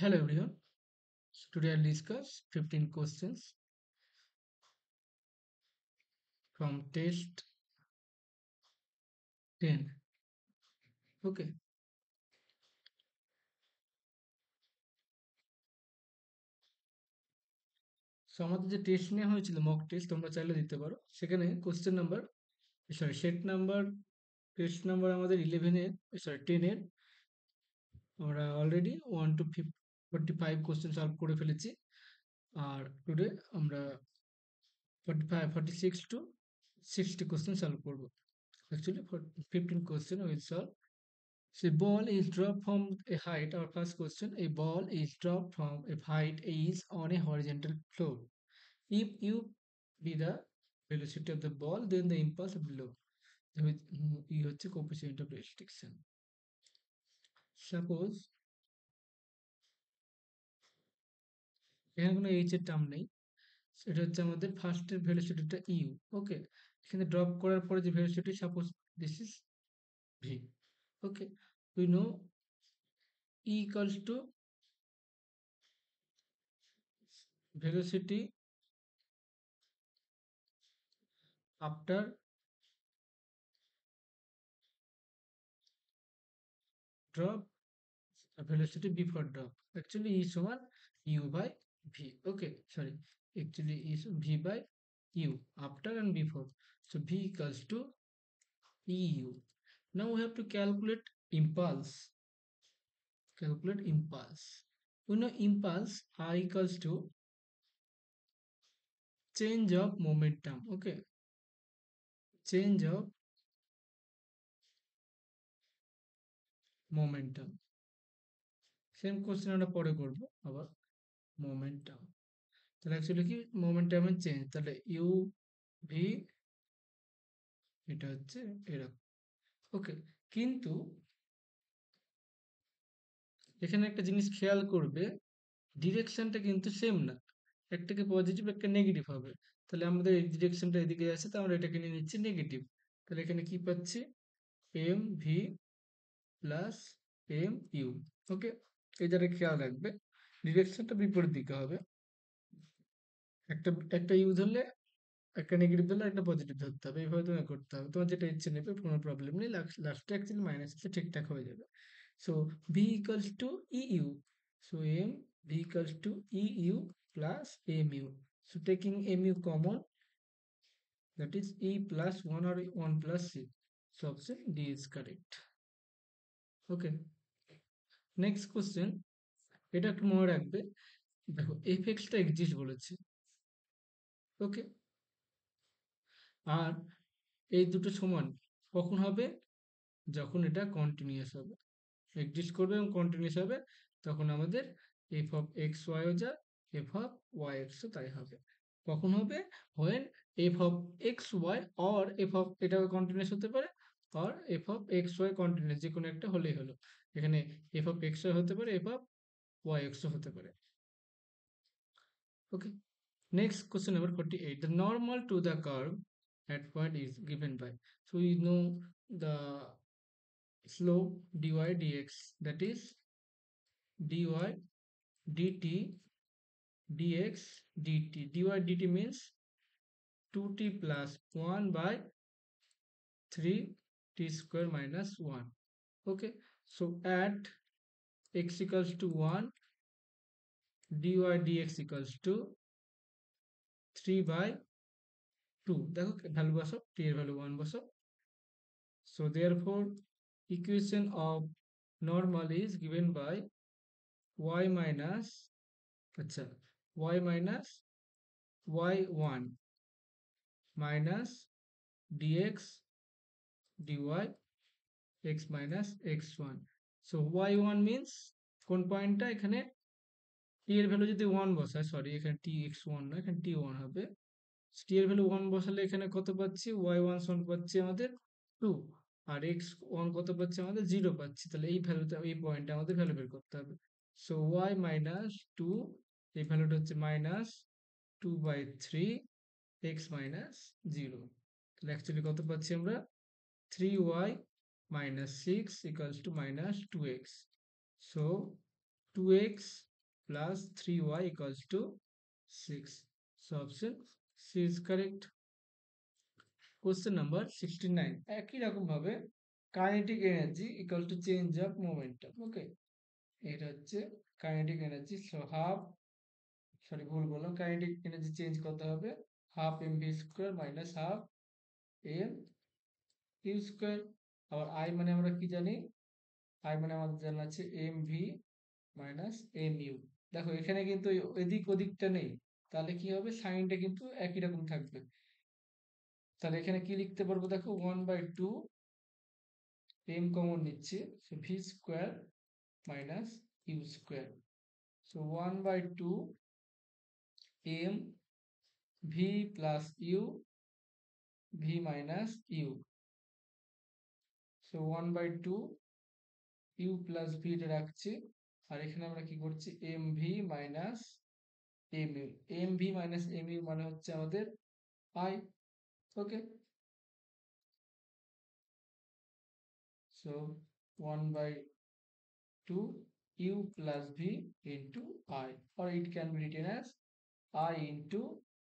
Hello everyone. So today I'll discuss 15 questions from test 10. Okay. So আমাদের যে test নেওয়া হয়েছিল মক টেস্ট তোমরা চাইলে দিতে পারো। সেখানে question number set number test number আমাদের 11 এর 10 এর আমরা অলরেডি 1 to 45 কোশ্চেন সলভ করে ফেলেছি। আর টুডে আমরা 45 46 to 60 কোশ্চেন সলভ করব। Actually 15 question will solve. So a ball is dropped from a height. Our first question: a ball is dropped from a height is on a horizontal floor. If u be the velocity of the ball, then the impulse below. E হচ্ছে coefficient of restriction. Suppose এখানে কোনো h এর term নেই, সেটা হচ্ছে আমাদের ফার্স্টের ভেলোসিটিটা you. ওকে, এখানে ড্রপ করার পরে যে velocity, suppose this is V. Okay, we know E equals to velocity after drop, velocity before drop. Actually E সমান u by v. Okay, sorry, actually is v by u after and before. So v equals to eu. Now we have to calculate impulse. We know impulse I equals to change of momentum. Okay, change of momentum. Same question আমরা পরে করব আবার। Momentum, তাহলে actually কি মোমেন্টামের change, তাহলে U V এটা হচ্ছে এরকম। ওকে, কিন্তু এখানে একটা জিনিস খেয়াল করবে, ডিরেকশনটা কিন্তু সেম না, একটাকে পজিটিভ একটা নেগেটিভ হবে। তাহলে আমাদের এই ডিরেকশনটা এদিকে আছে, তো আমরা এটাকে নিয়ে নিচ্ছি নেগেটিভ। তাহলে এখানে কি পাচ্ছি, M V plus M U. Okay, এই দ্বারা খেয়াল রাখবে ডিরেকশনটা বিপরীত দিকে হবে। একটা একটা ইউ ধরলে, একটা নেগেটিভ ধরলে একটা পজিটিভ ধরতে হবে, এইভাবে তোমাকে করতে হবে। তোমার যেটা ইচ্ছে নেবে, কোনো প্রবলেম নেই, লাস্টে অ্যাকচুয়ালি মাইনাস আছে, ঠিকঠাক হয়ে যাবে। So V equals to EU. So V equals to EU plus MU. So taking MU common, that is E plus 1 or 1 plus C. So option D is correct. Okay. Next question. এটা একটু মনে রাখবে। দেখো fx টা exist বলেছে। ওকে, আর এই দুটো সমান কখন হবে, যখন এটা কন্টিনিউয়াস হবে, এক্সিস্ট করবে এবং কন্টিনিউয়াস হবে, তখন আমাদের এফ অফ এক্স ওয়াইও যা এফ অফ ওয়াই এক্সও তাই হবে। কখন হবে, when F of X Y or F of, এটা কন্টিনিউয়াস হতে পারে, or F of X Y continuous, যে কোনো একটা হলেই হলো। এখানে এফ অফ এক্স ওয়াই হতে পারে, এফ অফ ওয়াই এক্সও হতে পারে। ওকে, next question number 48. The normal to the curve at point is given by. So we know the slope dy dx, that is dy dt dx dt. Dy dt means 2t plus 1 by 3t square minus 1. Okay, so at x equals to 1, dy dx equals to 3 by 2. দেখো value বসো, t এর value 1 বসো। So therefore equation of normal is given by y minus, আচ্ছা, y minus y1 minus dx dy x minus x1. So y1 means কোন পয়েন্টটা, এখানে t এর value যদি 1 বসায়, সরি এখানে t x1 না, এখানে t1 হবে। t এর ভ্যালু 1 বসালে এখানে কত পাচ্ছি, y1 সমান পাচ্ছি আমাদের 2, আর x1 কত পাচ্ছি আমাদের 0 পাচ্ছি। তাহলে এই ভ্যালুটা, এই পয়েন্টটা আমাদের ভ্যালু বের করতে হবে। সো y মাইনাস 2, এই ভ্যালুটা হচ্ছে মাইনাস 2 বাই 3 x মাইনাস 0। তাহলে অ্যাকচুয়ালি কত পাচ্ছি আমরা, 3y minus 6 equals to minus 2x. So 2x plus 3y equals to 6. So option C is correct. Question number 69. একই রকম ভাবে kinetic energy equal to change of momentum. Okay, এটা হচ্ছে kinetic energy. So half, sorry ভুল বললাম, kinetic energy change করতে হবে half M V square minus half M U square. আবার আই মানে আমরা কি জানি, আই মানে আমাদের জানা আছে M V minus M U. দেখো এখানে কিন্তু এদিক ওদিকটা নেই, তাহলে কি হবে, সাইনটা কিন্তু একই রকম থাকবে। তাহলে এখানে কি লিখতে পারবো, দেখো 1/2 এম কমন নিচ্ছি, so V square minus U square. So 1/2 M V plus U V minus U. So 1/2 U plus V এটা রাখছি, আর এখানে আমরা কি করছি, M V minus M U. M V minus M U মানে হচ্ছে আমাদের I. Okay, so 1/2 u plus v into I, or it can be written as I into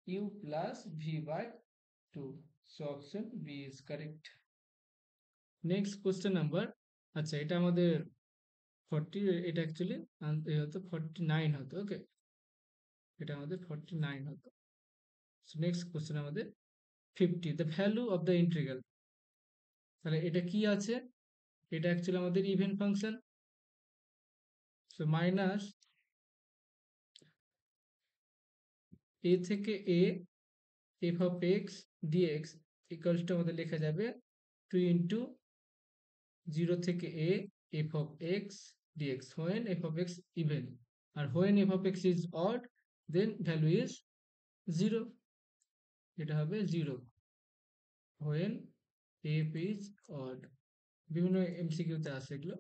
u plus v by 2. So option B is correct. Next question number, আচ্ছা এটা আমাদের 40, এটা actually হতো 49 হতো। ওকে, এটা আমাদের 49 হতো। সো নেক্সট কোশ্চেন আমাদের 50, the value of the integral. তাহলে এটা কি আছে, এটা অ্যাকচুয়ালি আমাদের even function. So minus A থেকে A F of X DX equals to আমাদের লেখা যাবে 2 ইন্টু 0 থেকে a f of x dx when f of x even, R when f of x is odd then value is 0, এটা হবে 0 when f is odd। বিভিন্ন এমসিকিউতে আছে এগুলো।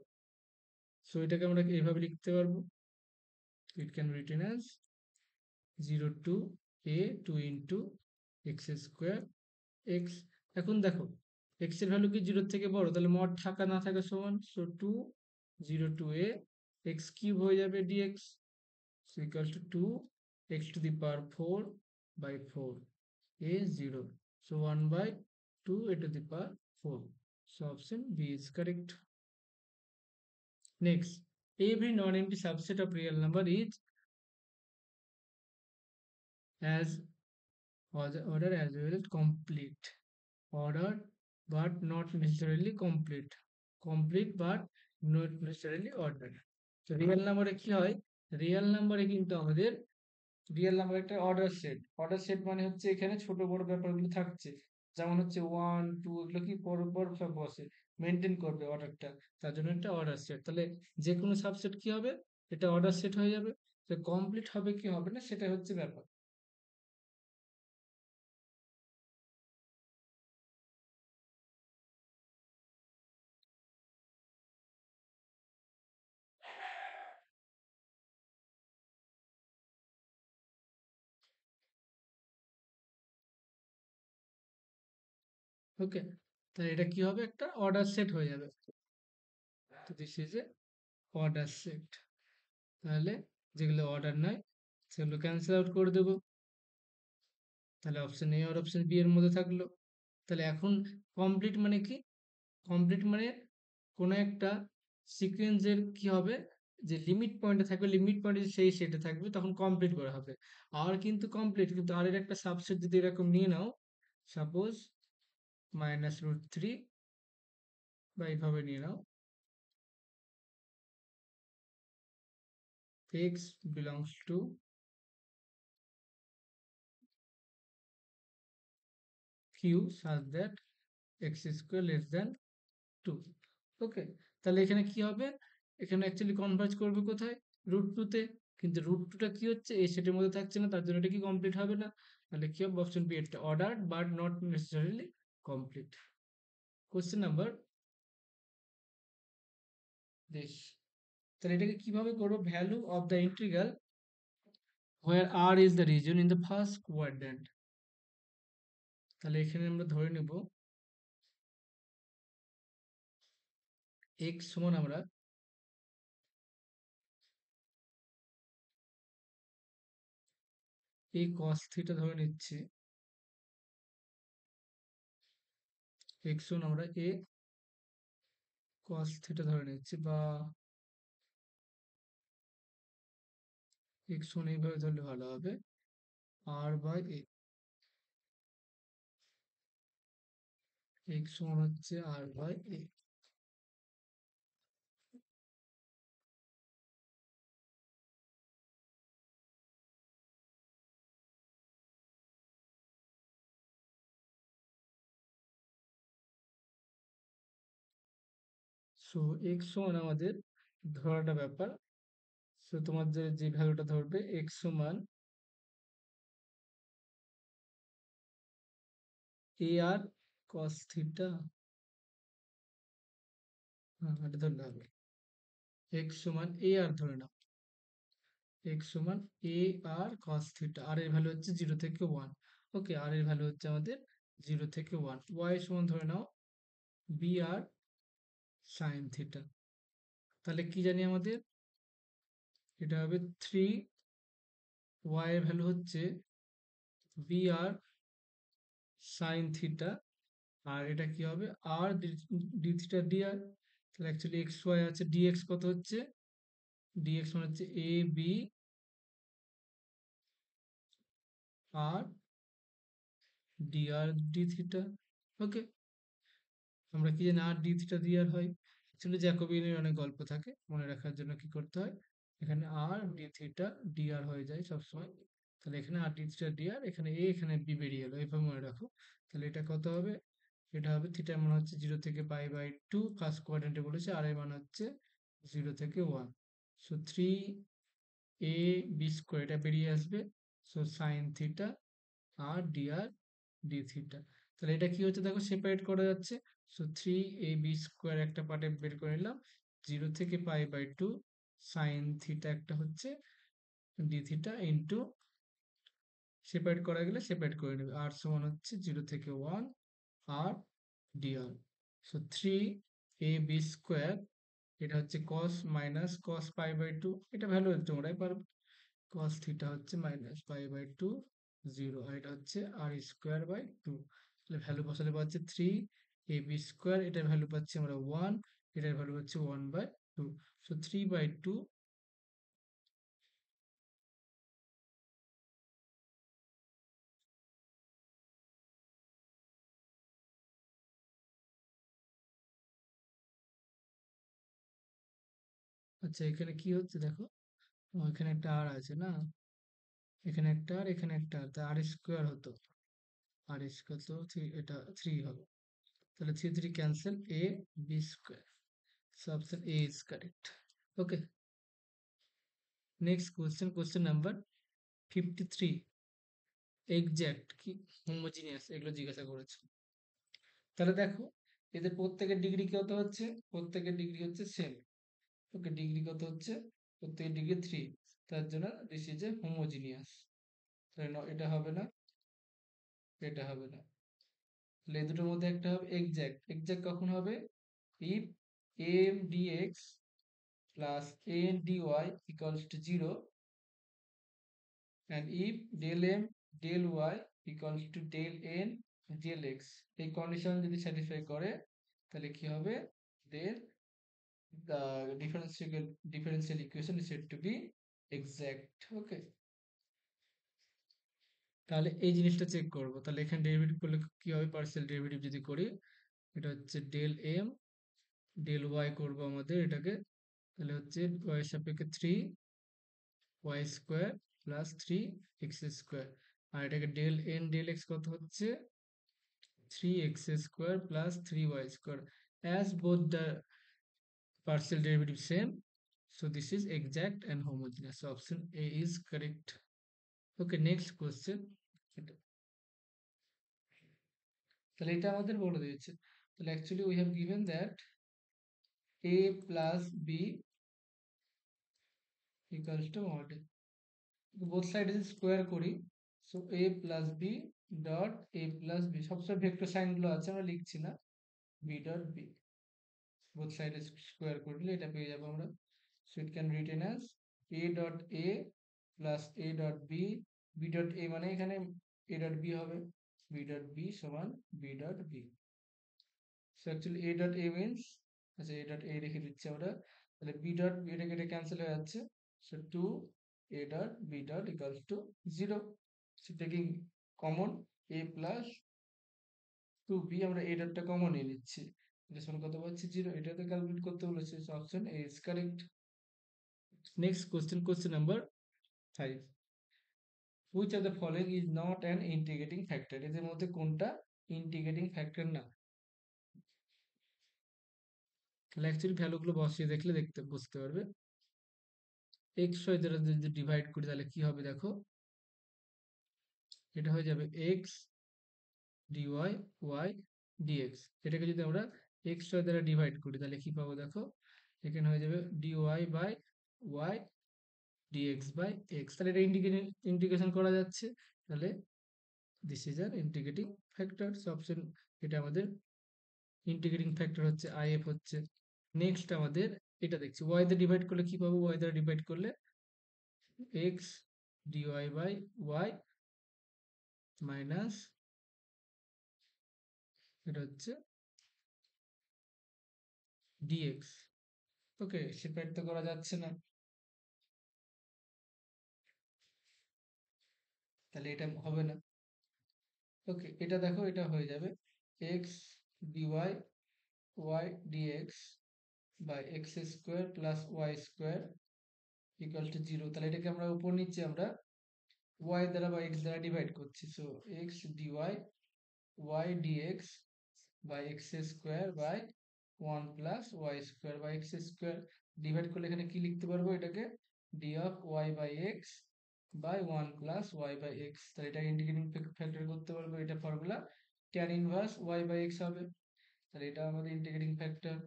সো এটাকে আমরা এইভাবে লিখতে পারবো, it can be written as 0 to a 2 into x square x। এখন দেখো x এর ভ্যালু কি 0 থেকে বড়, তাহলে মড থাকা না থাকা সমান। So 2 0 to a x cube হয়ে যাবে dx, so equal to 2 x to the power 4 by 4 a 0, so 1 by 2 a to the power 4, so option B is correct. Next, every non-empty subset of real number is as order as well as complete, ordered but not necessarily complete, complete but not necessarily ordered। তো real নাম্বারে কি হয়, real নাম্বারে কিন্তু আমাদের real number একটা order set. Order set মানে হচ্ছে এখানে ছোট বড় ব্যাপারগুলো থাকছে, যেমন হচ্ছে 1 2 এগুলো কি পরপর সব বসে, মেনটেন করবে অর্ডারটা, তার জন্য একটা অর্ডার সেট। তাহলে যে কোনো সাবসেট কি হবে, এটা অর্ডার সেট হয়ে যাবে। তো কমপ্লিট হবে কি হবে না সেটা হচ্ছে ব্যাপার। ওকে, তাহলে এটা কি হবে, একটা অর্ডার সেট হয়ে যাবে। তো this is a order set. তাহলে যেগুলো অর্ডার নয় সেগুলো ক্যান্সেল আউট করে দেবো। তাহলে অপশন এ আর অপশন বি এর মধ্যে থাকলো। তাহলে এখন কমপ্লিট মানে কি, কমপ্লিট মানে কোনো একটা সিকোয়েন্সের কি হবে, যে লিমিট পয়েন্টে থাকবে, লিমিট পয়েন্টে সেই সেটে থাকবে, তখন কমপ্লিট করা হবে। আর কিন্তু কমপ্লিট, কিন্তু আর এর একটা সাবসেট যদি এরকম নিয়ে নাও, সাপোজ -√3, বা এইভাবে নিয়ে নাও, x belongs to q such that x square less than 2। Okay, তাহলে এখানে কি হবে, এখানে অ্যাকচুয়ালি কনভার্জ করবে কোথায়, √2 তে, কিন্তু √2টা কি হচ্ছে এই সেটের মধ্যে থাকছে না, তার জন্য এটা কি কমপ্লিট হবে না। তাহলে কি হবে, অপশন বি এটা ordered but not necessarily complete. Question number this, তাহলে এটাকে কিভাবে করবো, value of the integral where r is the region in the first quadrant। তাহলে এখানে আমরা ধরে নেব x সমান আমরা a cos থিটা ধরে নিচ্ছি, x1 আমরা a cos থিটা ধরে নিচ্ছি, বা x1 এইভাবে ধরলে ভালো হবে, r বাই a, x1 হচ্ছে r by a। So x1 আমাদের ধরাটা ব্যাপার। সো তোমাদের যে ভ্যালুটা ধরবে x সমান ar cos থিটা, হ্যাঁ এটা ধরলে হবে, x সমান ar ধরে নাও, x সমান ar cos থিটা, আর এর ভ্যালু হচ্ছে 0 থেকে 1। ওকে, আর এর ভ্যালু হচ্ছে আমাদের 0 থেকে 1। y সমান ধরে নাও br sin থিটা। তাহলে কি জানি আমাদের, এটা হবে 3, y এর ভ্যালু হচ্ছে br sin থিটা, আর এটা কি হবে r d থিটা dr। তাহলে অ্যাকচুয়ালি এক্স ওয়াই আছে, dx কত হচ্ছে, dx মানে হচ্ছে a b r dr d theta. Okay, আমরা কি জানি আর ডি থিটা দিয়ে আর হয়, অ্যাকচুয়ালি জ্যাকোবিয়ানের অনেক গল্প থাকে, মনে রাখার জন্য কি করতে হয়, এখানে আর ডি থিটা ডি আর হয়ে যায় সবসময়। তাহলে এখানে আর ডি থিটা ডি আর, এখানে এ এখানে বি বেরিয়ে এলো, এভাবে মনে রাখো। তাহলে এটা কত হবে, এটা হবে থিটার মান হচ্ছে 0 থেকে পাই বাই 2, ফার্স্ট কোয়াড্রেন্টে বলেছে, আর এর মান হচ্ছে 0 থেকে 1। সো 3ab² এটা বেরিয়ে আসবে। সো সাইন থিটা আর ডি আর ডি থিটা। তাহলে এটা কি হচ্ছে দেখো, সেপারেট করা যাচ্ছে। সো 3ab² একটা পার্টে বের করে নিলাম, 0 থেকে পাই বাই 2 সাইন থিটা একটা হচ্ছে ডি থিটা ইন্টু, সেপারেট করা গেলে সেপারেট করে নেবে, আর সমান হচ্ছে 0 থেকে 1 আর ডি আর। সো 3ab², এটা হচ্ছে cos minus cos pi by 2, এটা ভ্যালু তোমরাই পারবে, cos থিটা হচ্ছে মাইনাস পাই বাই 2 0, আর এটা হচ্ছে আর স্কোয়ার বাই 2। তাহলে ভ্যালু বসালে পাচ্ছে 3ab², এটার ভ্যালু পাচ্ছি আমরা 1, এটার ভ্যালু হচ্ছে 1/2। সো 3/2, আচ্ছা এখানে কি হচ্ছে দেখো, এখানে একটা আর আছে না, এখানে একটা আর এখানে একটা আর, তা আর স্কোয়ার হতো, আর স্কোয়ার তো এটা 3 হবে, তাহলে 3 cancel, ab²। So option A is correct. Okay, next question, question number 53, exact কি হোমোজিনিয়াস এগুলো জিজ্ঞাসা করেছে। তাহলে দেখো, এদের প্রত্যেকের ডিগ্রি কত হচ্ছে, প্রত্যেকের ডিগ্রি হচ্ছে সেম। ওকে, ডিগ্রি কত হচ্ছে, প্রত্যেকের ডিগ্রি 3, তার জন্য দিস ইজ এ হোমোজিনিয়াস। তাহলে এটা হবে না, এটা হবে না, তাহলে এই দুটোর মধ্যে একটা হবে এক্সাক্ট। এক্সাক্ট কখন হবে, if am dx plus an dy equals to 0, and if del m del y equals to del n del x, এই কন্ডিশন যদি স্যাটিসফাই করে তাহলে কি হবে, then the differential equation is said to be exact. Okay, তাহলে এই জিনিসটা check করব, তাহলে এখানে ডেরিভেটিভ করলে কি হবে, পার্সিয়াল ডেরিভেটিভ যদি করি, এটা হচ্ছে ডেল এম ডেল ওয়াই করবো আমাদের এটাকে, তাহলে হচ্ছে ওয়াই এর সাপেক্ষে 3y² প্লাস 3x², আর এটাকে ডেল এন ডেল এক্স কত হচ্ছে 3x² plus 3y², as both the partial derivative same, so this is exact and homogeneous, so option A is correct. Okay, next question, তাহলে এটা আমাদের বলে দিয়েছে, তাহলে actually we have given that a plus b equals to what, both side যদি square করি, so a plus b dot a plus b, সবসময় vector sign গুলো আছে আমরা লিখছি না, b dot b, both side square করলে এটা পেয়ে যাবো আমরা। So it can written as a dot a plus a dot b b dot a মানে এখানে এ ডট বি হবে, বি ডট বি সমান b dot b. So actually a dot a means, আচ্ছা এ ডট এ রেখে দিচ্ছি আমরা, তাহলে B dot এটা কেটে ক্যান্সেল হয়ে যাচ্ছে। So two a dot b dot equals to 0। So taking common a plus two b, আমরা এ ডটটা কমন নিয়ে নিচ্ছি, এটা সমান কত পাচ্ছি 0। এটাতে ক্যালকুলেট করতে বলেছে, option A is correct. Next question, question number 5, which of the following is not an integrating factor, এদের মধ্যে কোনটা ইন্টিগ্রেটিং ফ্যাক্টর না? তাহলে অ্যাকচুয়ালি ভ্যালুগুলো বসিয়ে দেখলে বুঝতে পারবে। এক্স ওয়াই দ্বারা যদি ডিভাইড করি তাহলে কি হবে দেখো, এটা হয়ে যাবে এক্স ডিওয়াই ওয়াই ডিএক্স। এটাকে যদি আমরা এক্স ওয়াই দ্বারা ডিভাইড করি তাহলে কি পাবো দেখো, এখানে হয়ে যাবে dy by y dx by x. তাহলে এটা ইন্টিগ্রেশন করা যাচ্ছে, তাহলে this is our integrating factor. Option এটা আমাদের ইন্টিগ্রেটিং ফ্যাক্টর হচ্ছে আইএফ হচ্ছে। নেক্সট আমাদের এটা দেখছি, ওয়াই দিয়ে ডিভাইড করলে কি পাবো, ওয়াই দ্বারা ডিভাইড করলে x dy by y minus এটা হচ্ছে ডিএক্স। ওকে, সেপারেট তো করা যাচ্ছে না, তাহলে এটা হবে না। ওকে, এটা দেখো এটা হয়ে যাবে x dy y dx by x square plus y square equal to 0। তাহলে এটাকে আমরা উপর নিচে আমরা ওয়াই দ্বারা বা এক্স দ্বারা ডিভাইড করছি। So x dy y dx by x square by 1 plus y square by x square. Divide করলে এখানে কি লিখতে পারবো, এটাকে d of y by x by 1 plus y by x. তাহলে এটা ইন্টিগ্রেটিং ফ্যাক্টর করতে পারবো, এটা formula tan inverse y by x হবে। তাহলে এটা আমাদের ইন্টিগ্রেটিং ফ্যাক্টর।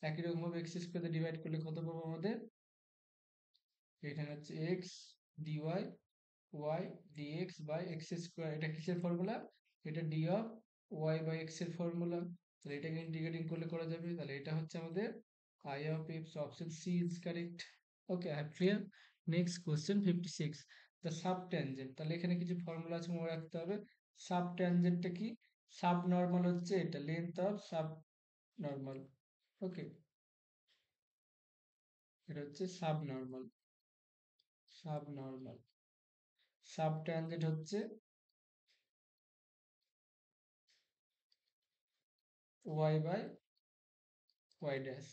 একই রকম ভাবে এক্স স্কোয়ার ডিভাইড করলে কত পাবো আমাদের, এখানে হচ্ছে x dy y dx by x square. এটা কিসের ফর্মুলা, এটা d of y by x এর ফর্মুলা। তাহলে এটাকে ইন্টিগ্রেটিং করলে করা যাবে, তাহলে এটা হচ্ছে আমাদের I of x. Option C is correct. Okay, I have clear. Next question 56, the sub tangent. তাহলে এখানে কিছু ফর্মুলা আছে, মনে রাখতে হবে। সাব ট্যানজেন্টটা কি, সাব নর্মাল হচ্ছে এটা length of sub normal. Okay, এটা হচ্ছে sub normal, sub normal. Sub tangent হচ্ছে ওয়াই বাই ওয়াই ড্যাশ।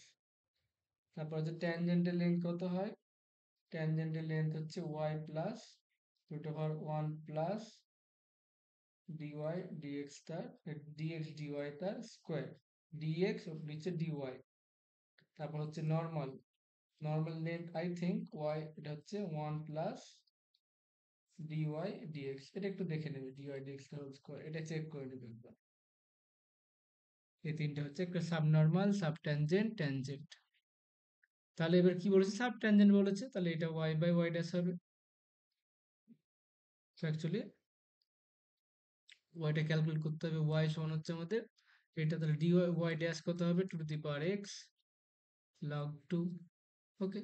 তারপর হচ্ছে ট্যানজেন্টের লেন্থ কত হয়, ট্যানজেন্টের লেন্থ হচ্ছে y plus root over 1 plus dy dx তার ডিএক্স ডিওয়াই তার স্কোয়ার, ডিএক্স নিচে ডিওয়াই। তারপর হচ্ছে normal, normal length I think y, এটা হচ্ছে 1 প্লাস ডিওয়াই ডিএক্স। এটা একটু দেখে নেবে, ডিওয়াই ডিএক্স হোল স্কোয়ার, এটা চেক করে নেবে একবার। এই তিনটা হচ্ছে একটা সাবনর্মাল, সাবট্যানজেন্ট, ট্যানজেন্ট। তাহলে এবার কি বলেছে, সাব ট্যানজেন্ট বলেছে, তাহলে এটা ওয়াই বাই ওয়াই ড্যাশ হবে। অ্যাকচুয়ালি ওয়াইটা ক্যালকুলেট করতে হবে, ওয়াই সমান হচ্ছে আমাদের এটা, তাহলে ডি ওয়াই ড্যাশ কত হবে, to the power X log 2। Okay,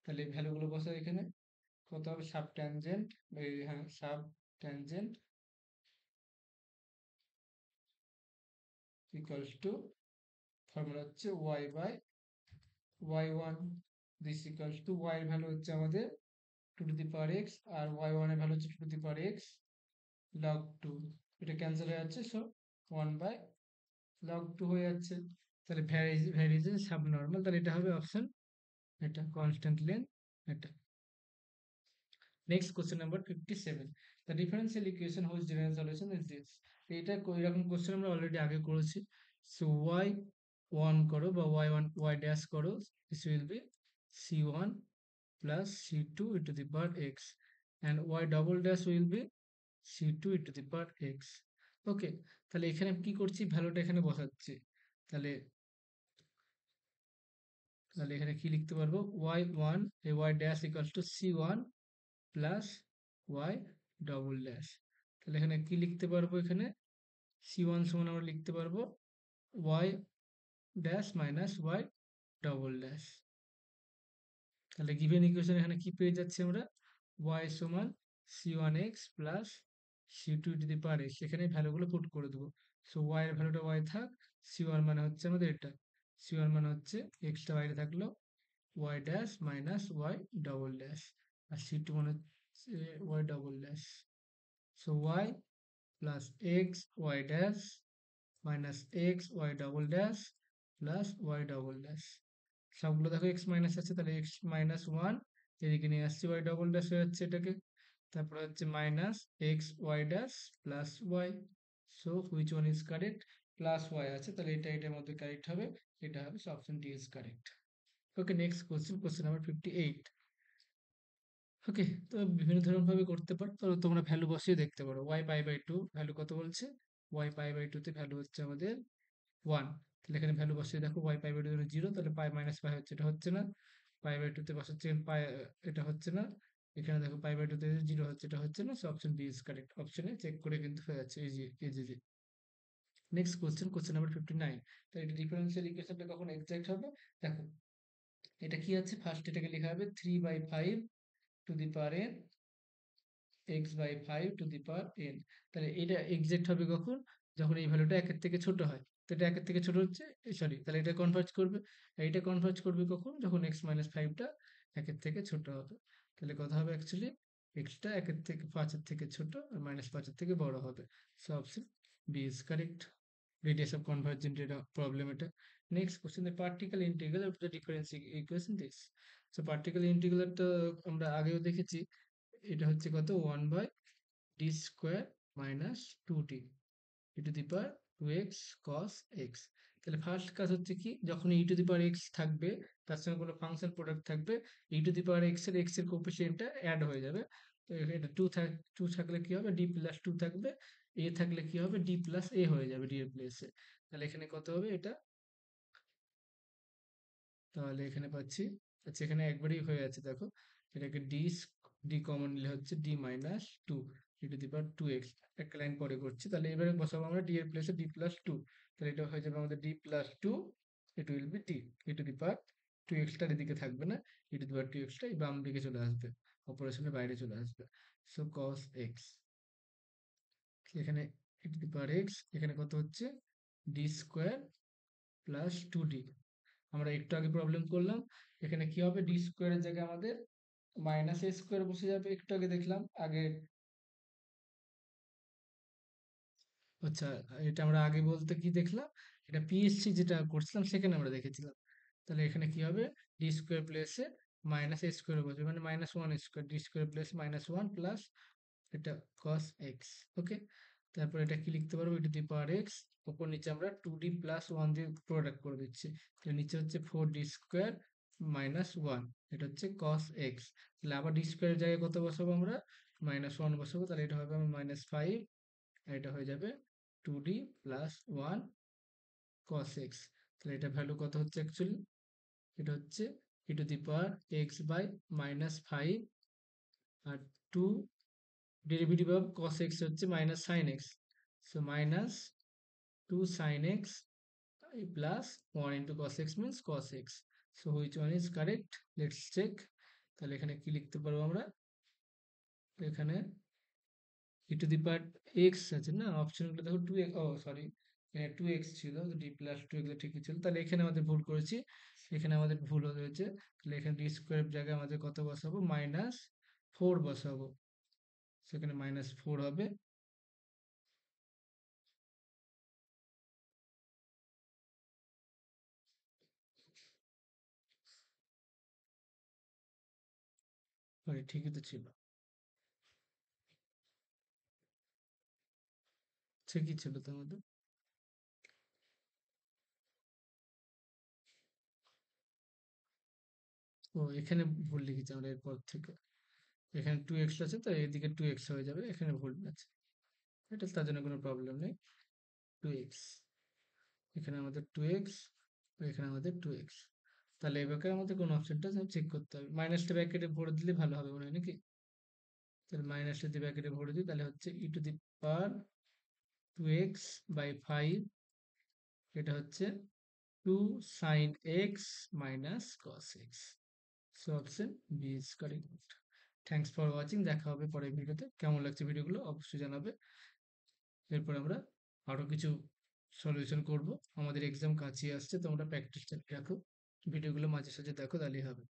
তাহলে এই ভ্যালুগুলো বসাই এখানে, কত হবে সাব ট্যানজেন্ট, হ্যাঁ sub tangent equals to, formula হচ্ছে Y by Y one, this equals to Y এর ভ্যালু হচ্ছে আমাদের two to the power X, আর ওয়াই ওয়ান এর ভ্যালু হচ্ছে two to the power X log 2। এটা ক্যান্সেল হয়ে যাচ্ছে, সো 1 বাই লগ 2 হয়ে যাচ্ছে। তাহলে ভ্যারিজেন সাবনর্মাল, তাহলে এটা হবে অপশন এটা, কনস্ট্যান্ট লেন্থ এটা। Next question number 57, the differential equation which general solution is this. এটা এরকম কোশ্চেন আমরা অলরেডি আগে করেছি। সো ওয়াই ওয়ান করো বা ওয়াই ওয়ান ওয়াই ড্যাশ করো, this will be C one plus C two E to the power X, and Y double dash will be C two E to the power X. Okay, তাহলে এখানে কি করছি, ভ্যালুটা এখানে বসাচ্ছি। তাহলে তাহলে এখানে কি লিখতে পারবো, y one a y dash equals to c one plus y double dash. তাহলে এখানে কি লিখতে পারবো, এখানে সি ওয়ান সমান আমরা লিখতে পারবো y dash minus y double dash. তাহলে গিভেন ইকুয়েশন এখানে কি পেয়ে যাচ্ছি আমরা, ওয়াই সমান c1x plus c2 to the power x, এখানে ভ্যালুগুলো পুট করে দেবো। সো y এর ভ্যালুটা y থাক, c1 মানে হচ্ছে আমাদের এটা, c1 মানে হচ্ছে এক্সটা বাইরে থাকলো, y dash minus y double dash, আর c2 মানে হচ্ছে y double dash. So y plus x y dash minus x y double dash plus y double dash, সবগুলো দেখো x মাইনাস আছে, তাহলে x মাইনাস ওয়ান এদিকে নিয়ে আসছি, y ডবল ড্যাশ হয়ে যাচ্ছে এটাকে, তারপরে হচ্ছে minus x y dash plus y. So which one is correct, plus y আছে, তাহলে এটা এটার মধ্যে কারেক্ট হবে, এটা হবে option D is correct. Okay, next question, question number 58। Okay, তো বিভিন্ন ধরনের ভাবে করতে পারো, তো তোমরা ভ্যালু বসিয়ে দেখতে পারো। Y pi by two value কত বলছে, ওয়াই পাই বাই টু তে ভ্যালু হচ্ছে আমাদের ওয়ান, তাহলে এখানে ভ্যালু বসিয়ে দেখো, y pi by two zero, তাহলে পাই মাইনাস পাই হচ্ছে, এটা হচ্ছে না, পাই বাই টু তে বসাচ্ছে পাই, এটা হচ্ছে না, এখানে দেখো পাই বাই টু তে জিরো হচ্ছে, এটা হচ্ছে না, so option B is correct, অপশনে চেক করে কিন্তু হয়ে যাচ্ছে, easy easy. Next question, question number 59। তো এটা ডিফারেন্সিয়াল ইকুয়েশনটা কখন এক্সাক্ট হবে, দেখো এটা কি আছে, ফার্স্ট এটাকে লেখা হবে 3/5 two the power n x/5 two the power n, তাহলে এটা এক্সাক্ট হবে কখন, যখন এই ভ্যালুটা একের থেকে ছোট হয়, তো এটা একের থেকে ছোট হচ্ছে, সরি, তাহলে এটা কনভার্জ করবে, আর এটা কনভার্জ করবে কখন, যখন x মাইনাস ফাইভটা একের থেকে ছোট হবে, তাহলে কথা হবে অ্যাকচুয়ালি এক্সটা একের থেকে পাঁচের থেকে ছোট আর মাইনাস পাঁচের থেকে বড় হবে, so option B is correct. radius of convergent এটা প্রবলেম এটা। Next question, the particle integral of the difference equation this, so particle integral তো আমরা আগেও দেখেছি, এটা হচ্ছে কত, 1 by d square minus 2t e to the power 2x cos x। তাহলে ফার্স্ট কাজ হচ্ছে কি, যখন ই টু দি পাওয়ার x থাকবে, তার সঙ্গে কোনো ফাংশন প্রোডাক্ট থাকবে, ই টু দি পাওয়ার x এর কোএফিসিয়েন্টটা অ্যাড হয়ে যাবে, তো এটা 2 থাকলে কি হবে, ডি প্লাস 2 থাকবে, এ থাকলে কি হবে, ডি প্লাস এ হয়ে যাবে ডি এর প্লেসে, তাহলে এখানে কত হবে এটা, তাহলে এখানে পাচ্ছি, আচ্ছা এখানে একবারই হয়ে আছে দেখো, এটাকে ডি কমন নিলে হচ্ছে d minus two E to the power 2x, একটা লাইন পরে করছি, তাহলে এবারে বসাবো আমরা ডি এর প্লেসে ডি প্লাস টু, তাহলে এটা হয়ে যাবে আমাদের D plus two, it will be D E to the power 2x-টার এদিকে থাকবে না, ই টু দি পাওয়ার 2x-টা এই বাম দিকে চলে আসবে, অপারেশনের বাইরে চলে আসবে, সো cos x, এখানে ই টু দি পাওয়ার x, এখানে কত হচ্ছে, ডি স্কোয়ার প্লাস 2d, আমরা একটু আগে প্রবলেম করলাম, এখানে কি হবে, ডি স্কোয়ারের জায়গায় আমাদের মাইনাস এ স্কোয়ার বসে যাবে, একটু আগে দেখলাম আগে, আচ্ছা এটা আমরা আগে বলতে কি দেখলাম, এটা পিএসসি যেটা করছিলাম সেখানে আমরা দেখেছিলাম, তাহলে এখানে কি হবে, ডি স্কোয়ার প্লেসে মাইনাস এ স্কোয়ার বসবে, মানে minus one square, D square place minus one plus এটা cos x। ওকে, তারপর এটা কি লিখতে পারবো, ই টু দি পাওয়ার x, উপর নিচে আমরা 2d প্লাস ওয়ান দিয়ে প্রোডাক্ট করে দিচ্ছি, তাহলে নিচে হচ্ছে 4d স্কোয়ার মাইনাস ওয়ান, এটা হচ্ছে cos x, তাহলে আবার ডি স্কোয়ারের জায়গায় কত বসাবো আমরা, মাইনাস ওয়ান বসাবো, তাহলে এটা হবে আমার মাইনাস ফাইভ, আর এটা হয়ে যাবে 2d plus one cos x, তাহলে এটা ভ্যালু কত হচ্ছে অ্যাকচুয়ালি, এটা হচ্ছে E to the power x by minus five, আর two derivative of cos x হচ্ছে minus sine X, so minus two sine X plus one into cos x means cos x, so which one is correct, let's check, তাহলে এখানে কি লিখতে পারবো আমরা, এখানে ই to the power x আছে না, অপশনগুলো দেখো টু এক্স, ও সরি, এখানে 2x ছিল, ডি প্লাস টু এগুলো ঠিকই ছিল, তাহলে এখানে আমাদের ভুল করেছি, এখানে আমাদের ভুল হয়েছে, তাহলে এখানে ডি স্কোয়ার জায়গায় আমাদের কত বসাবো, মাইনাস ফোর বসাবো, সেখানে মাইনাস ফোর হবে, সরি ঠিকই তো ছিল, ঠিকই ছিল তো আমাদের, ও এখানে ভুল লিখেছি আমরা এরপর থেকে, এখানে 2x আছে তো এদিকে 2x হয়ে যাবে, এখানে ভুল আছে, এটা তার জন্য কোনো প্রবলেম নেই, 2x, এখানে আমাদের 2x, এখানে আমাদের 2x, তাহলে এবার আমাদের কোন অপশনটা চেক করতে হবে, মাইনাসটা ব্র্যাকেটে ভরে দিলে ভালো হবে মনে হয় নাকি, তাহলে মাইনাসটা দিয়ে ব্র্যাকেটে ভরে দিই, তাহলে হচ্ছে E to the power 2x by five, এটা হচ্ছে two sine X minus cos X, so option B is correct. Thanks for watching. দেখা হবে পরের ভিডিওতে। কেমন লাগছে ভিডিওগুলো অবশ্যই জানাবে। এরপর আমরা আরো কিছু সলিউশন করব। আমাদের এক্সাম কাছে আসছে, তোমরা প্র্যাকটিস রাখো, ভিডিওগুলো মাঝে সাঝে দেখো, তাহলেই হবে।